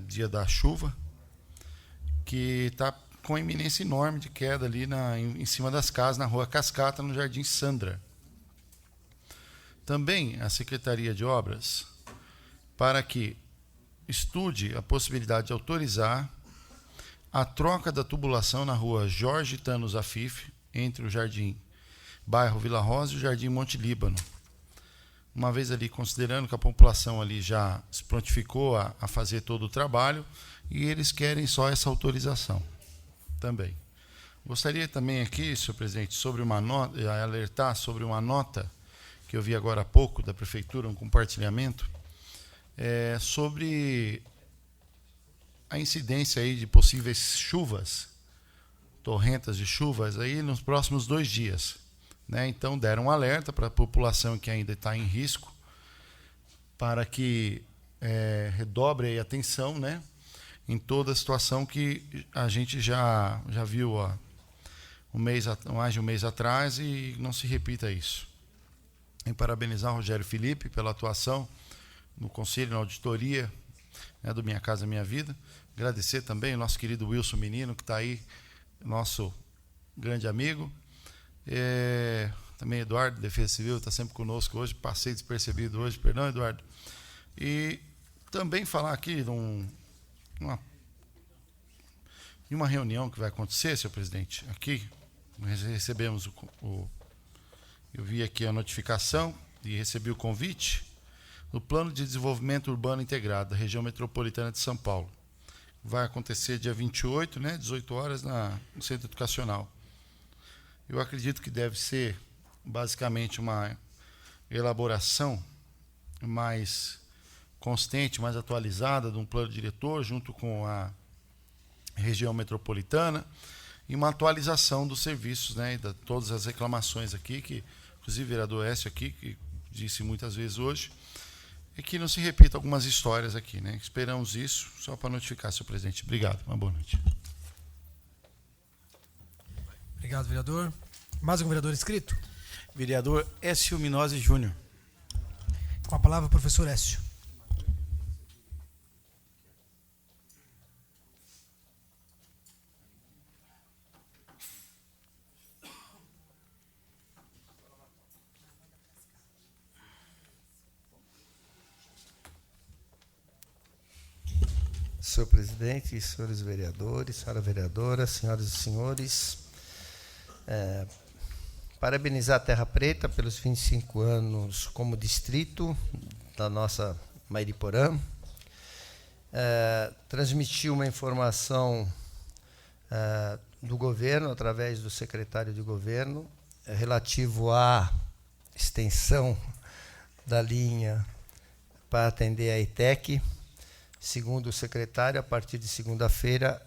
dia da chuva, que está com iminência enorme de queda ali em cima das casas, na rua Cascata, no Jardim Sandra. Também a Secretaria de Obras, para que estude a possibilidade de autorizar a troca da tubulação na rua Jorge Thanos Afif, entre o Jardim Bairro Vila Rosa e o Jardim Monte Líbano. Uma vez ali, considerando que a população ali já se prontificou a fazer todo o trabalho, e eles querem só essa autorização também. Gostaria também aqui, senhor presidente, alertar sobre uma nota que eu vi agora há pouco da Prefeitura, um compartilhamento, sobre a incidência aí de possíveis chuvas, torrentas de chuvas aí nos próximos 2 dias. Então deram um alerta para a população que ainda está em risco, para que redobre a atenção, em toda a situação que a gente já viu mais de um mês atrás, e não se repita isso. Em parabenizar o Rogério Felipe pela atuação no Conselho, na auditoria do Minha Casa Minha Vida. Agradecer também o nosso querido Wilson Menino, que está aí nosso grande amigo. Também Eduardo, Defesa Civil, está sempre conosco hoje, passei despercebido hoje, perdão, Eduardo. E também falar aqui em uma reunião que vai acontecer, senhor presidente, aqui, nós recebemos eu vi aqui a notificação e recebi o convite do Plano de Desenvolvimento Urbano Integrado da região metropolitana de São Paulo. Vai acontecer dia 28, 18 horas, no Centro Educacional. Eu acredito que deve ser, basicamente, uma elaboração mais constante, mais atualizada de um plano diretor, junto com a região metropolitana, e uma atualização dos serviços, e de todas as reclamações aqui, que, inclusive, o vereador Écio aqui, que disse muitas vezes hoje, e que não se repita algumas histórias aqui. Esperamos isso, só para notificar, senhor presidente. Obrigado, uma boa noite. Obrigado, vereador. Mais algum vereador inscrito? Vereador Écio Minozzi Júnior. Com a palavra, professor Écio. Senhor presidente, senhores vereadores, senhora vereadora, senhoras e senhores, parabenizar a Terra Preta pelos 25 anos como distrito da nossa Mairiporã, transmitir uma informação do governo, através do secretário de governo, relativo à extensão da linha para atender a ETEC. Segundo o secretário, a partir de segunda-feira,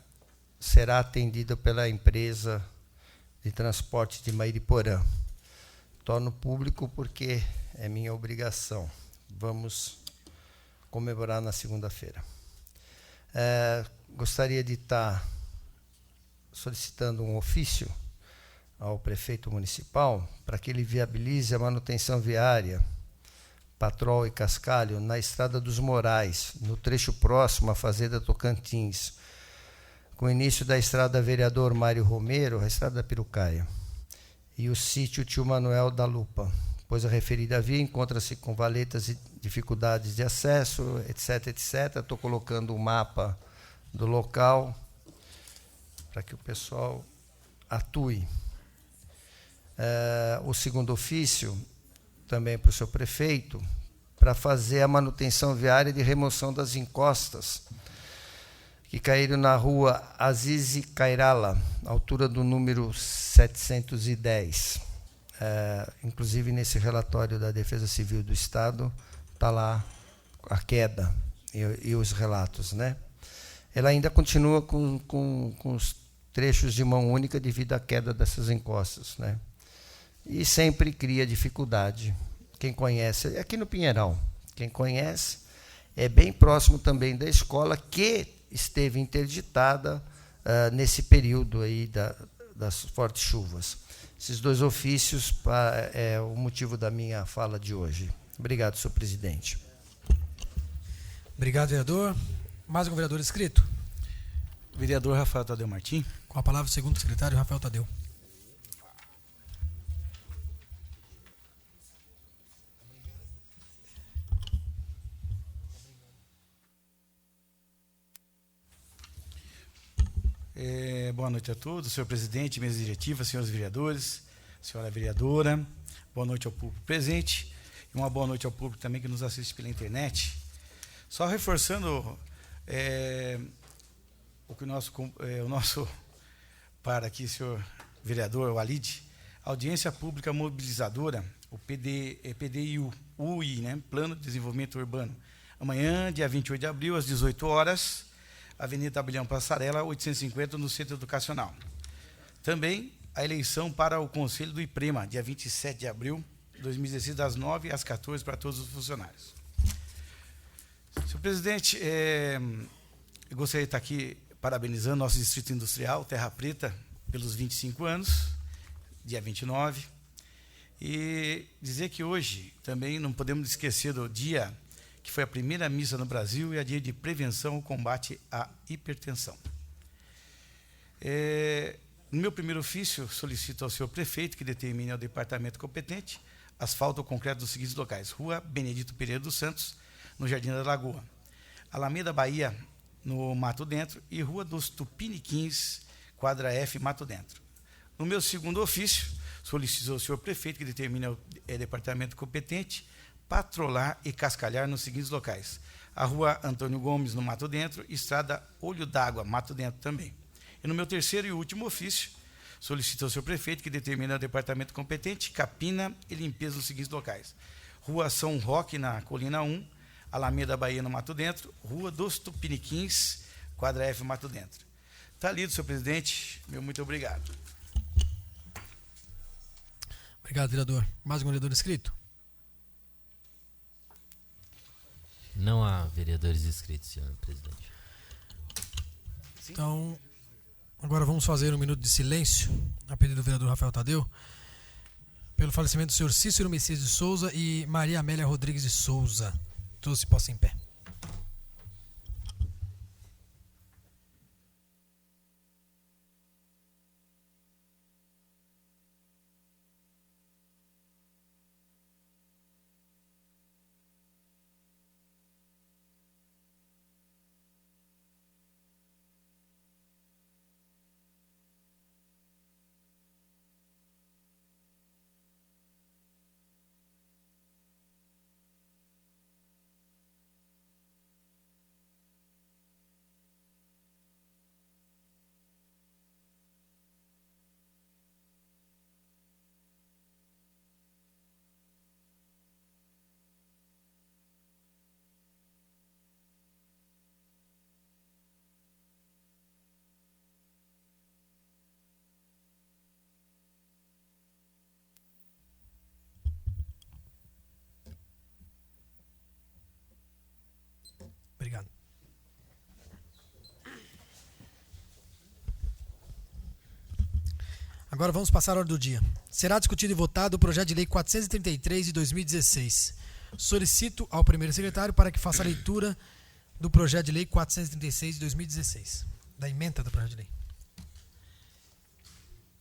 será atendida pela empresa de transporte de Mairiporã. Torno público porque é minha obrigação. Vamos comemorar na segunda-feira. Gostaria de estar solicitando um ofício ao prefeito municipal para que ele viabilize a manutenção viária Patrol e Cascalho, na Estrada dos Morais, no trecho próximo à Fazenda Tocantins, com o início da Estrada Vereador Mário Romero, a Estrada da Pirucaia, e o sítio Tio Manuel da Lupa, pois a referida via encontra-se com valetas e dificuldades de acesso, etc, etc. Estou colocando o mapa do local para que o pessoal atue. O segundo ofício, também para o seu prefeito, para fazer a manutenção viária de remoção das encostas que caíram na rua Azizi Cairala, altura do número 710. Inclusive, nesse relatório da Defesa Civil do Estado, está lá a queda e os relatos. Ela ainda continua com os trechos de mão única devido à queda dessas encostas. E sempre cria dificuldade. Quem conhece, aqui no Pinheiral, quem conhece, é bem próximo também da escola que esteve interditada nesse período aí das fortes chuvas. Esses dois ofícios é o motivo da minha fala de hoje. Obrigado, senhor presidente. Obrigado, vereador. Mais algum vereador inscrito? Vereador Rafael Tadeu Martim. Com a palavra, o segundo secretário, Rafael Tadeu. Boa noite a todos, senhor presidente, mesa diretiva, senhores vereadores, senhora vereadora, boa noite ao público presente e uma boa noite ao público também que nos assiste pela internet. Só reforçando o que o nosso para aqui, senhor vereador Walid, audiência pública mobilizadora, o PDI-UI, Plano de Desenvolvimento Urbano, amanhã, dia 28 de abril, às 18 horas, Avenida Abelhão Passarela, 850, no Centro Educacional. Também a eleição para o Conselho do IPREMA, dia 27 de abril de 2016, das 9 às 14, para todos os funcionários. Senhor presidente, eu gostaria de estar aqui parabenizando nosso Distrito Industrial, Terra Preta, pelos 25 anos, dia 29, e dizer que hoje também não podemos esquecer do dia que foi a primeira missa no Brasil e a dia de prevenção ao combate à hipertensão. No meu primeiro ofício, solicito ao senhor prefeito que determine ao departamento competente asfalto ou concreto dos seguintes locais: Rua Benedito Pereira dos Santos, no Jardim da Lagoa; Alameda Bahia, no Mato Dentro; e Rua dos Tupiniquins, quadra F, Mato Dentro. No meu segundo ofício, solicito ao senhor prefeito que determine ao departamento competente patrolar e cascalhar nos seguintes locais: a Rua Antônio Gomes, no Mato Dentro; Estrada Olho d'Água, Mato Dentro também. E no meu terceiro e último ofício, solicito ao senhor prefeito que determine ao departamento competente capina e limpeza nos seguintes locais: Rua São Roque, na Colina 1; Alameda Bahia, no Mato Dentro; Rua dos Tupiniquins, quadra F, Mato Dentro. Está lido, senhor presidente. Meu muito obrigado. Obrigado, vereador. Mais um vereador inscrito? Não há vereadores inscritos, senhor presidente. Então, agora vamos fazer um minuto de silêncio, a pedido do vereador Rafael Tadeu, pelo falecimento do senhor Cícero Messias de Souza e Maria Amélia Rodrigues de Souza. Todos se possam em pé. Obrigado. Agora vamos passar a ordem do dia. Será discutido e votado o projeto de lei 433 de 2016. Solicito ao primeiro secretário para que faça a leitura do projeto de lei 436 de 2016. Da ementa do projeto de lei.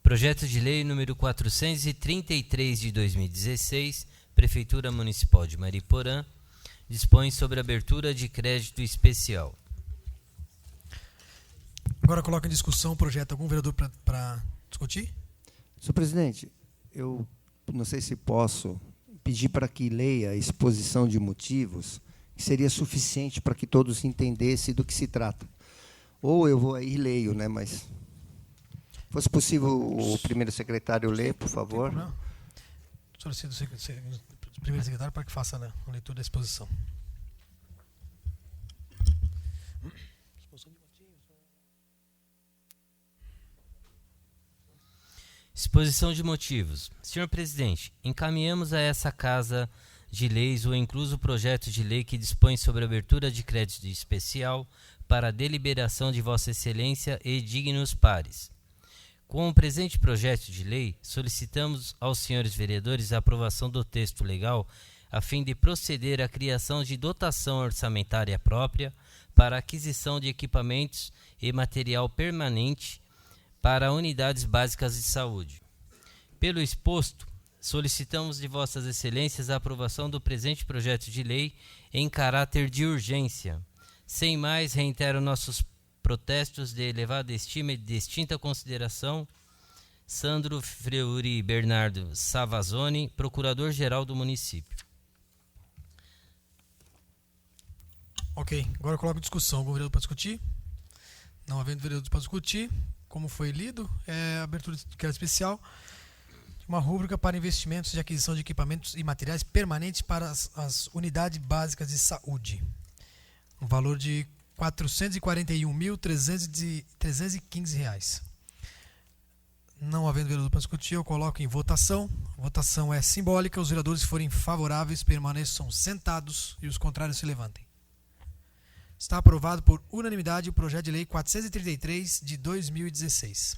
Projeto de lei número 433 de 2016, Prefeitura Municipal de Mariporã, dispõe sobre abertura de crédito especial. Agora coloca em discussão o projeto. Algum vereador para discutir? Senhor presidente, eu não sei se posso pedir para que leia a exposição de motivos, que seria suficiente para que todos entendessem do que se trata. Ou eu vou aí e leio, né? Mas, se fosse possível o primeiro secretário ler, por favor. Não. Solicito o primeiro secretário para que faça a leitura da exposição. Exposição de motivos. Senhor presidente, encaminhamos a essa Casa de Leis o incluso projeto de lei que dispõe sobre a abertura de crédito especial para a deliberação de Vossa Excelência e dignos pares. Com o presente projeto de lei, solicitamos aos senhores vereadores a aprovação do texto legal a fim de proceder à criação de dotação orçamentária própria para a aquisição de equipamentos e material permanente para unidades básicas de saúde. Pelo exposto, solicitamos de Vossas Excelências a aprovação do presente projeto de lei em caráter de urgência. Sem mais, reitero nossos protestos de elevada estima e distinta consideração. Sandro Freuri Bernardo Savazone, Procurador-Geral do Município. Ok, agora eu coloco em discussão. Algum vereador para discutir? Não havendo vereador para discutir, como foi lido, é a abertura de crédito especial, uma rúbrica para investimentos de aquisição de equipamentos e materiais permanentes para as unidades básicas de saúde. Um valor de R$ 441.315. Não havendo vereador para discutir, eu coloco em votação. A votação é simbólica. Os vereadores que forem favoráveis permaneçam sentados e os contrários se levantem. Está aprovado por unanimidade o projeto de lei 433 de 2016.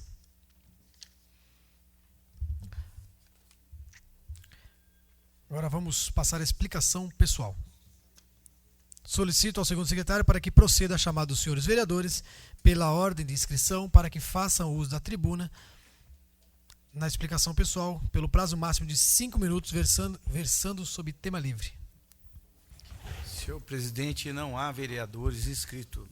Agora vamos passar a explicação pessoal. Solicito ao segundo secretário para que proceda a chamada dos senhores vereadores pela ordem de inscrição para que façam uso da tribuna na explicação pessoal, pelo prazo máximo de 5 minutos, versando sobre tema livre. Senhor presidente, não há vereadores inscritos.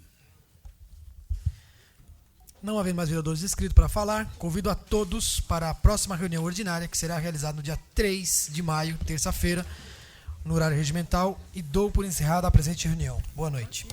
Não havendo mais vereadores inscritos para falar, convido a todos para a próxima reunião ordinária, que será realizada no dia 3 de maio, terça-feira, no horário regimental, e dou por encerrada a presente reunião. Boa noite.